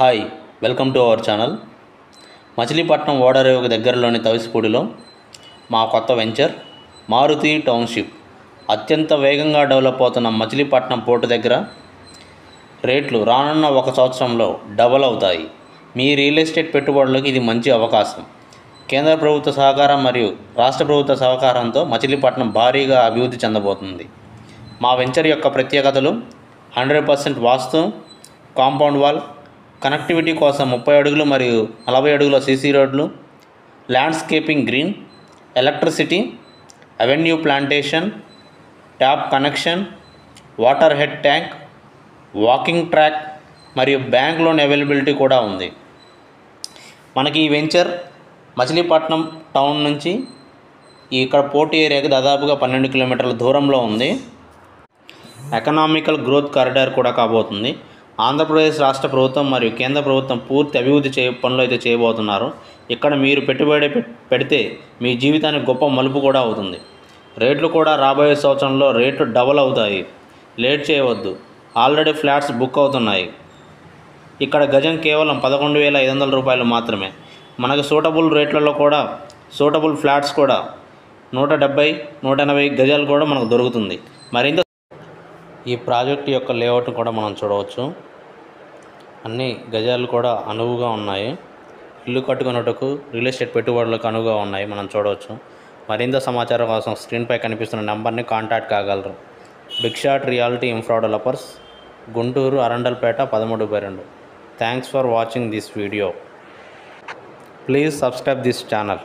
Hi welcome to our channel. Machilipatnam ఓడరేవుకు దగ్గరలోని తవిసిపూడిలో మా కొత్త వెంచర్ మారుతి టౌన్షిప్. అత్యంత వేగంగా డెవలప్ అవుతున్న మచిలీపట్నం పోర్టు దగ్గర రేట్లు రానున్న 1 సంవత్సరంలో డబల్ అవుతాయి. మీ రియల్ ఎస్టేట్ పెట్టుబడులకు ఇది మంచి అవకాశం. కేంద్ర ప్రభుత్వ సహకారం మరియు రాష్ట్ర ప్రభుత్వ సహకారంతో మచిలీపట్నం భారీగా అభివృద్ధి చెందబోతుంది. మా వెంచర్ యొక్క ప్రత్యేకతలు: 100% వాస్తు, కాంపౌండ్ వాల్, కనెక్టివిటీ కోసం 30 అడుగులు మరియు 40 అడుగుల సీసీ రోడ్లు, landscaping green, electricity, avenue plantation, tap connection, water head tank, walking track మరియు బ్యాంక్ లోన్ అవైలబిలిటీ కూడా ఉంది. మనకి ఈ వెంచర్ మచిలీపట్నం టౌన్ నుంచి ఇక్కడ పోర్ట్ ఏరియాకి దాదాపుగా 12 కిలోమీటర్ల దూరంలో ఉంది. ఎకనామికల్ గ్రోత్ కారిడార్ కూడా కాబోతుంది. ఆంధ్రప్రదేశ్ రాష్ట్ర ప్రభుత్వం మరియు కేంద్ర ప్రభుత్వం పూర్తి అభివృద్ధి పనులు అయితే చేయబోతున్నారు. ఇక్కడ మీరు పెట్టుబడి పెడితే మీ జీవితానికి గొప్ప మలుపు కూడా అవుతుంది. రేట్లు కూడా రాబోయే సంవత్సరంలో రేట్లు డబల్ అవుతాయి. లేట్ చేయవద్దు, ఆల్రెడీ ఫ్లాట్స్ బుక్ అవుతున్నాయి. ఇక్కడ గజం కేవలం 11,500 రూపాయలు మాత్రమే. మనకు సూటబుల్ రేట్లలో కూడా సూటబుల్ ఫ్లాట్స్ కూడా 170, 180 గజాలు కూడా మనకు దొరుకుతుంది. మరింత ఈ ప్రాజెక్ట్ యొక్క లేఅవుట్ కూడా మనం చూడవచ్చు. అన్ని గజాలు కూడా అనువుగా ఉన్నాయి. ఇల్లు కట్టుకున్నట్టుకు రియల్ ఎస్టేట్ పెట్టుబడులకు అనువుగా ఉన్నాయి, మనం చూడవచ్చు. మరింత సమాచారం కోసం స్క్రీన్పై కనిపిస్తున్న నెంబర్ని కాంటాక్ట్ కాగలరు. Big shot reality infra developers, Guntur, Arundelpet 13/2. Thanks for watching this video. Please subscribe this channel.